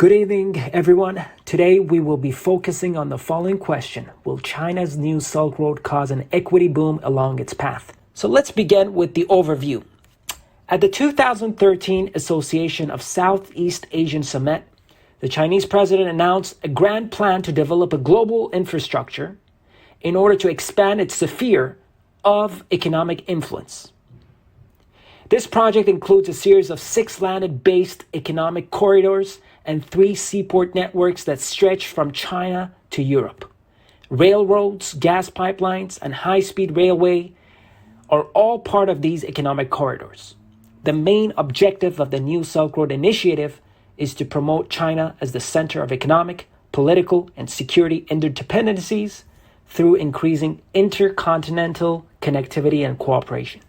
Good evening, everyone. Today we will be focusing on the following question. Will China's new Silk Road cause an equity boom along its path? So let's begin with the overview. At the 2013 Association of Southeast Asian Summit, the Chinese president announced a grand plan to develop a global infrastructure in order to expand its sphere of economic influence. This project includes a series of 6 land-based economic corridors and 3 seaport networks that stretch from China to Europe. Railroads, gas pipelines, and high-speed railway are all part of these economic corridors. The main objective of the New Silk Road Initiative is to promote China as the center of economic, political, and security interdependencies through increasing intercontinental connectivity and cooperation.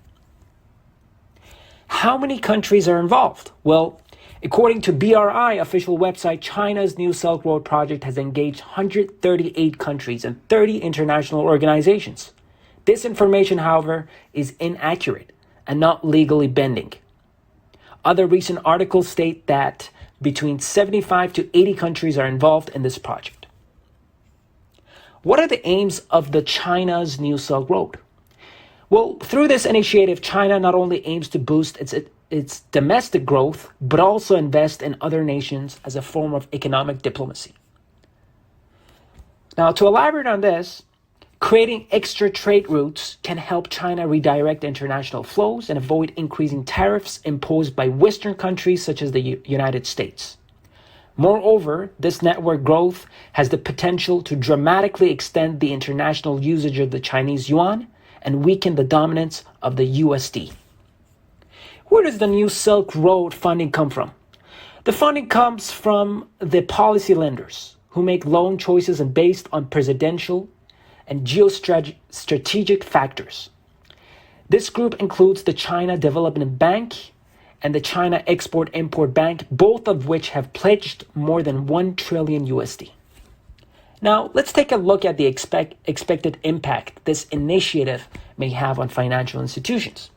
How many countries are involved? Well, according to BRI official website, China's New Silk Road project has engaged 138 countries and 30 international organizations. This information, however, is inaccurate and not legally binding. Other recent articles state that between 75 to 80 countries are involved in this project. What are the aims of the China's New Silk Road? Well, through this initiative, China not only aims to boost its domestic growth, but also invest in other nations as a form of economic diplomacy. Now, to elaborate on this, creating extra trade routes can help China redirect international flows and avoid increasing tariffs imposed by Western countries such as the United States. Moreover, this network growth has the potential to dramatically extend the international usage of the Chinese yuan and weaken the dominance of the USD. Where does the New Silk Road funding come from? The funding comes from the policy lenders who make loan choices and based on presidential and geostrategic factors. This group includes the China Development Bank and the China Export-Import Bank, both of which have pledged more than 1 trillion USD. Now, let's take a look at the expected impact this initiative may have on financial institutions.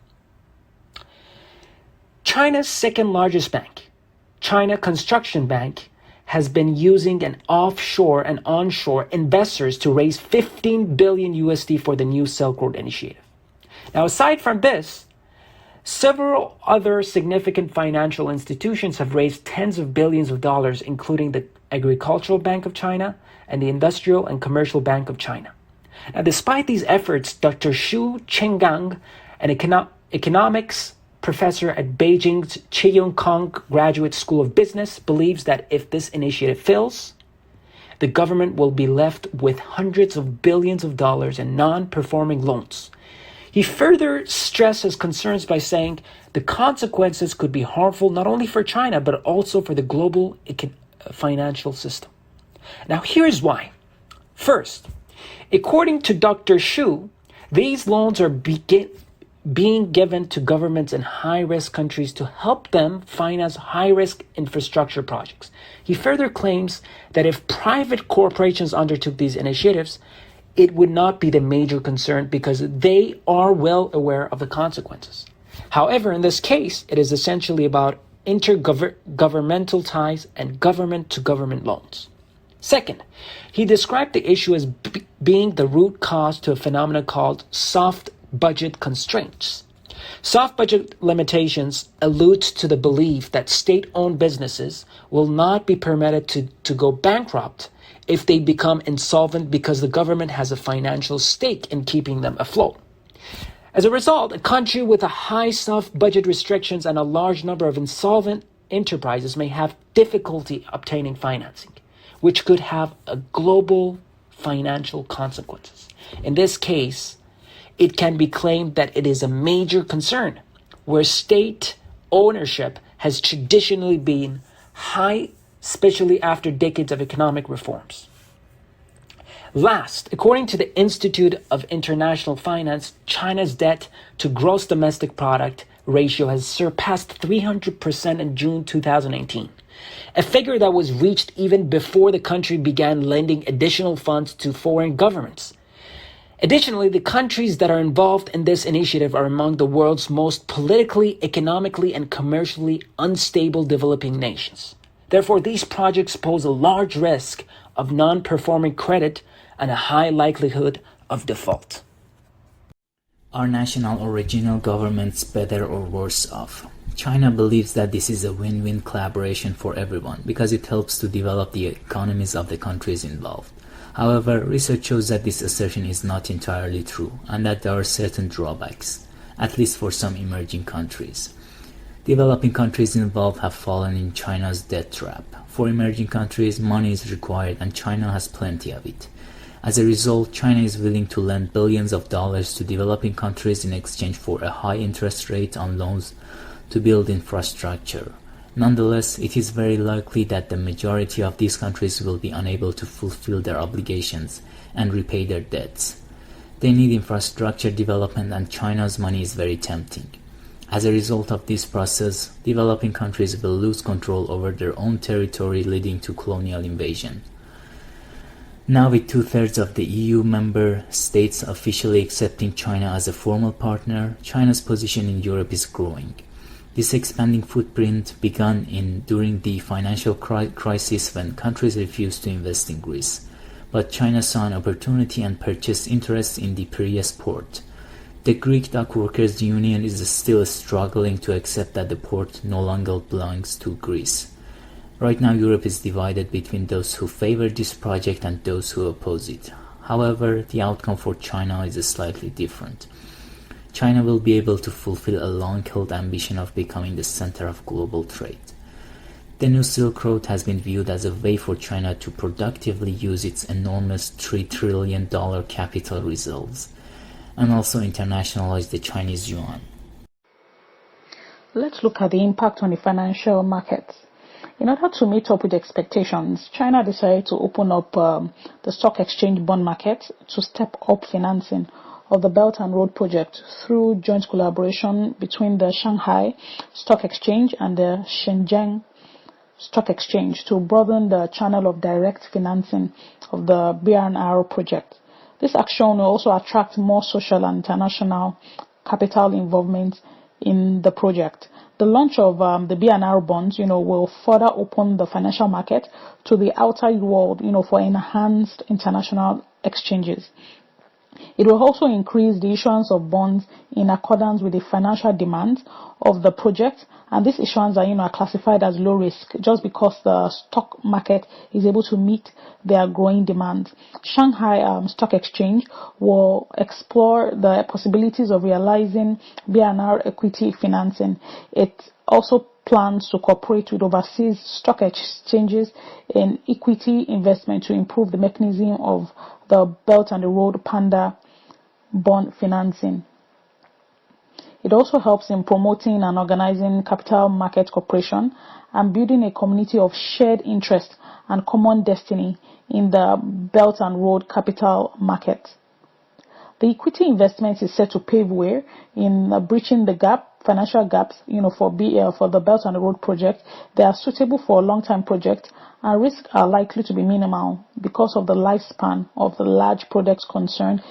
China's second largest bank, China Construction Bank, has been using an offshore and onshore investors to raise 15 billion USD for the New Silk Road Initiative. Now, aside from this, several other significant financial institutions have raised tens of billions of dollars, including the Agricultural Bank of China and the Industrial and Commercial Bank of China. Now, despite these efforts, Dr. Xu Chenggang, an economics professor at Beijing's Cheung-Kong Graduate School of Business, believes that if this initiative fails, the government will be left with hundreds of billions of dollars in non-performing loans. He further stresses concerns by saying the consequences could be harmful not only for China, but also for the global financial system. Now, here's why. First, according to Dr. Xu, these loans are being given to governments in high-risk countries to help them finance high-risk infrastructure projects. He further claims that if private corporations undertook these initiatives, it would not be the major concern because they are well aware of the consequences. However, in this case, it is essentially about intergovernmental ties and government-to-government loans. Second, he described the issue as being the root cause to a phenomenon called soft budget constraints. Soft budget limitations allude to the belief that state-owned businesses will not be permitted to go bankrupt if they become insolvent because the government has a financial stake in keeping them afloat. As a result, a country with a high soft budget restrictions and a large number of insolvent enterprises may have difficulty obtaining financing, which could have a global financial consequences. In this case, it can be claimed that it is a major concern where state ownership has traditionally been high, especially after decades of economic reforms. Last, according to the Institute of International Finance, China's debt to gross domestic product ratio has surpassed 300% in June 2018, a figure that was reached even before the country began lending additional funds to foreign governments. Additionally, the countries that are involved in this initiative are among the world's most politically, economically, and commercially unstable developing nations. Therefore, these projects pose a large risk of non-performing credit and a high likelihood of default. Are national or regional governments better or worse off? China believes that this is a win-win collaboration for everyone because it helps to develop the economies of the countries involved. However, research shows that this assertion is not entirely true and that there are certain drawbacks, at least for some emerging countries. Developing countries involved have fallen in China's debt trap. For emerging countries, money is required and China has plenty of it. As a result, China is willing to lend billions of dollars to developing countries in exchange for a high interest rate on loans to build infrastructure. Nonetheless, it is very likely that the majority of these countries will be unable to fulfill their obligations and repay their debts. They need infrastructure development and China's money is very tempting. As a result of this process, developing countries will lose control over their own territory, leading to colonial invasion. Now, with 2/3 of the EU member states officially accepting China as a formal partner, China's position in Europe is growing. This expanding footprint began during the financial crisis when countries refused to invest in Greece. But China saw an opportunity and purchased interest in the Piraeus port. The Greek Dock Workers Union is still struggling to accept that the port no longer belongs to Greece. Right now, Europe is divided between those who favor this project and those who oppose it. However, the outcome for China is slightly different. China will be able to fulfill a long-held ambition of becoming the center of global trade. The New Silk Road has been viewed as a way for China to productively use its enormous $3 trillion capital reserves and also internationalize the Chinese yuan. Let's look at the impact on the financial markets. In order to meet up with expectations, China decided to open up the stock exchange bond market to step up financing of the Belt and Road project through joint collaboration between the Shanghai Stock Exchange and the Shenzhen Stock Exchange to broaden the channel of direct financing of the BRI project. This action will also attract more social and international capital involvement in the project. The launch of the BNR bonds, will further open the financial market to the outside world, for enhanced international exchanges. It will also increase the issuance of bonds in accordance with the financial demands of the project, and these issuances are classified as low risk just because the stock market is able to meet their growing demands. Shanghai Stock Exchange will explore the possibilities of realizing BNR equity financing. It also plans to cooperate with overseas stock exchanges in equity investment to improve the mechanism of the Belt and the Road Panda bond financing. It also helps in promoting and organizing capital market cooperation and building a community of shared interest and common destiny in the Belt and Road capital market. The equity investment is set to pave way in bridging the financial gaps, for the Belt and Road project. They are suitable for a long-term project and risks are likely to be minimal because of the lifespan of the large projects concerned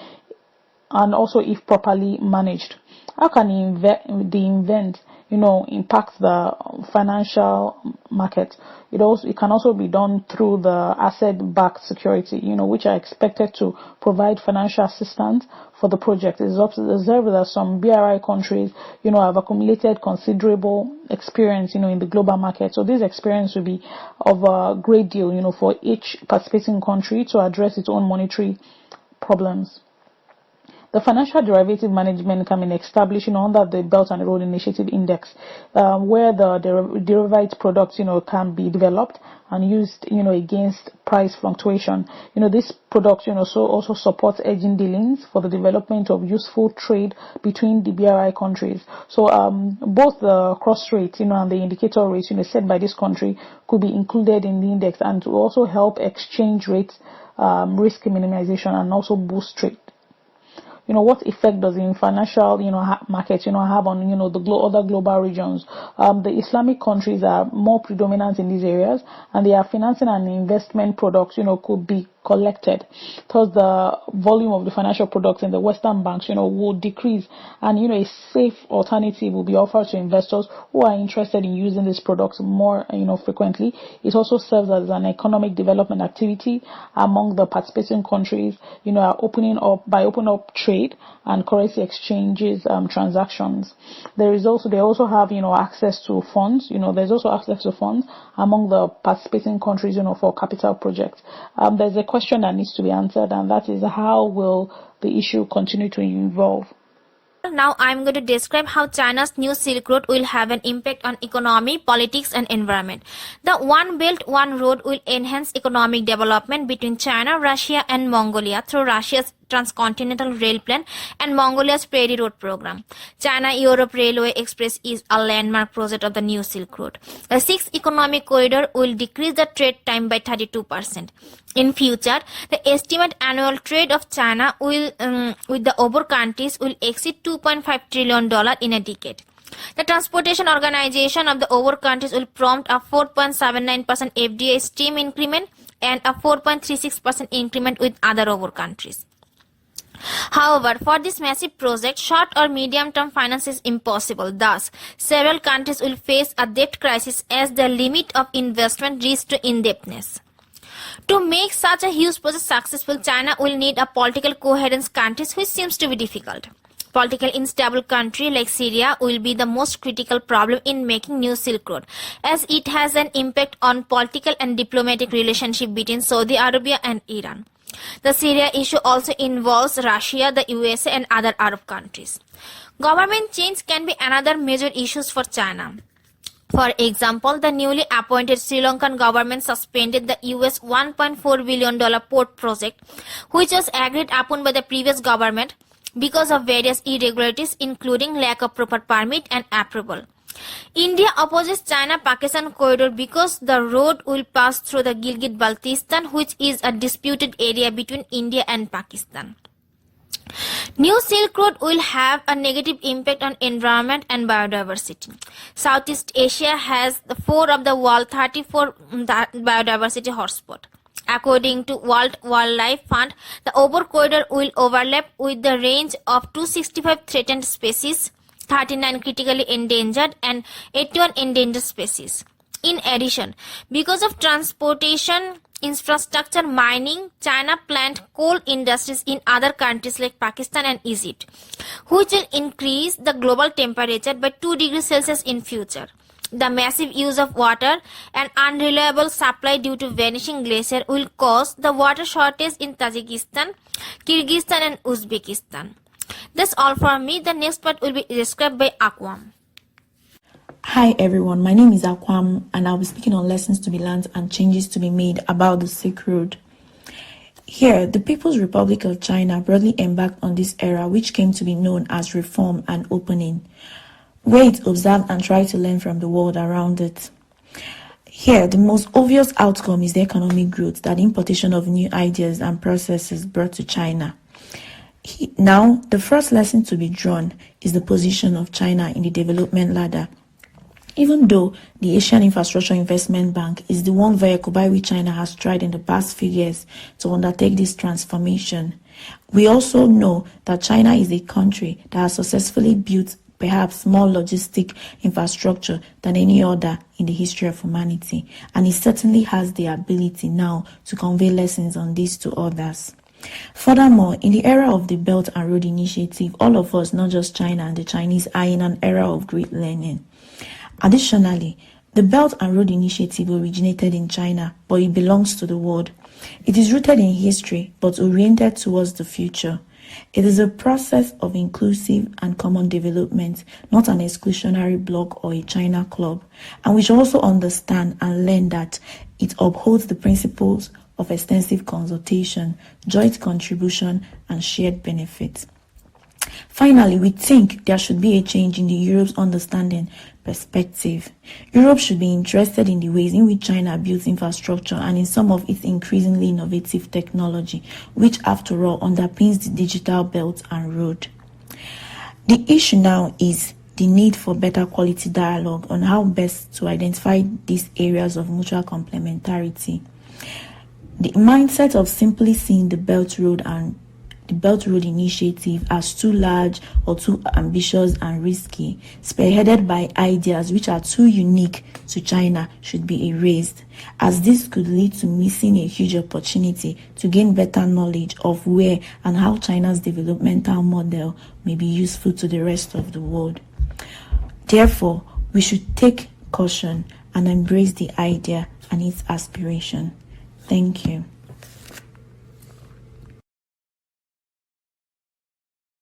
and also if properly managed. How can the event, impact the financial market? It can also be done through the asset-backed security, which are expected to provide financial assistance for the project. It is observed that some BRI countries, have accumulated considerable experience, in the global market. So this experience will be of a great deal, for each participating country to address its own monetary problems. The financial derivative management can be established under the Belt and Road Initiative Index, where the derived products, can be developed and used, against price fluctuation. This product, also supports hedging dealings for the development of useful trade between the BRI countries. So, both the cross rate, and the indicator rates, set by this country could be included in the index and to also help exchange rates, risk minimization and also boost trade. What effect does the financial, market, have on, the other global regions? The Islamic countries are more predominant in these areas, and their financing and investment products, could be collected. Thus, the volume of the financial products in the Western banks, will decrease, and a safe alternative will be offered to investors who are interested in using these products more, frequently. It also serves as an economic development activity among the participating countries, are opening up trade and currency exchanges transactions. They also have access to funds. There's also access to funds among the participating countries, for capital projects. There's a question that needs to be answered, and that is, how will the issue continue to evolve? Now I'm going to describe how China's new Silk Road will have an impact on economy, politics and environment. The One Belt, One Road will enhance economic development between China, Russia and Mongolia through Russia's Transcontinental Rail Plan and Mongolia's Prairie Road Program. China-Europe Railway Express is a landmark project of the new Silk Road. The sixth economic corridor will decrease the trade time by 32%. In future, the estimated annual trade of China with the other countries will exceed $2.5 trillion in a decade. The Transportation Organization of the other countries will prompt a 4.79% FDI stream increment and a 4.36% increment with other other countries. However, for this massive project, short or medium-term finance is impossible. Thus, several countries will face a debt crisis as the limit of investment reaches to indebtedness. To make such a huge project successful, China will need a political coherence countries, which seems to be difficult. Political unstable country like Syria will be the most critical problem in making new Silk Road, as it has an impact on political and diplomatic relationship between Saudi Arabia and Iran. The Syria issue also involves Russia, the USA and other Arab countries. Government change can be another major issue for China. For example, the newly appointed Sri Lankan government suspended the US $1.4 billion port project, which was agreed upon by the previous government because of various irregularities, including lack of proper permit and approval. India opposes China-Pakistan corridor because the road will pass through the Gilgit-Baltistan, which is a disputed area between India and Pakistan. New Silk Road will have a negative impact on environment and biodiversity. Southeast Asia has 4 of the world's 34 biodiversity hotspots. According to World Wildlife Fund, the Obor corridor will overlap with the range of 265 threatened species, 39 critically endangered and 81 endangered species. In addition, because of transportation infrastructure mining, China planned coal industries in other countries like Pakistan and Egypt, which will increase the global temperature by 2 degrees Celsius in future. The massive use of water and unreliable supply due to vanishing glacier will cause the water shortage in Tajikistan, Kyrgyzstan and Uzbekistan. That's all for me. The next part will be described by Akwam. Hi everyone, my name is Akwam and I'll be speaking on lessons to be learned and changes to be made about the Silk Road. Here, the People's Republic of China broadly embarked on this era which came to be known as reform and opening, where it observed and tried to learn from the world around it. Here, the most obvious outcome is the economic growth that the importation of new ideas and processes brought to China. Now, the first lesson to be drawn is the position of China in the development ladder. Even though the Asian Infrastructure Investment Bank is the one vehicle by which China has tried in the past few years to undertake this transformation, we also know that China is a country that has successfully built perhaps more logistic infrastructure than any other in the history of humanity, and it certainly has the ability now to convey lessons on this to others. Furthermore, in the era of the Belt and Road Initiative, all of us, not just China and the Chinese, are in an era of great learning. Additionally, the Belt and Road Initiative originated in China, but it belongs to the world. It is rooted in history, but oriented towards the future. It is a process of inclusive and common development, not an exclusionary bloc or a China club, and we should also understand and learn that it upholds the principles of extensive consultation, joint contribution, and shared benefit. Finally, we think there should be a change in Europe's understanding perspective. Europe should be interested in the ways in which China builds infrastructure and in some of its increasingly innovative technology, which after all underpins the digital belt and road. The issue now is the need for better quality dialogue on how best to identify these areas of mutual complementarity. The mindset of simply seeing the Belt Road and the Belt Road Initiative as too large or too ambitious and risky, spearheaded by ideas which are too unique to China, should be erased, as this could lead to missing a huge opportunity to gain better knowledge of where and how China's developmental model may be useful to the rest of the world. Therefore, we should take caution and embrace the idea and its aspiration. Thank you.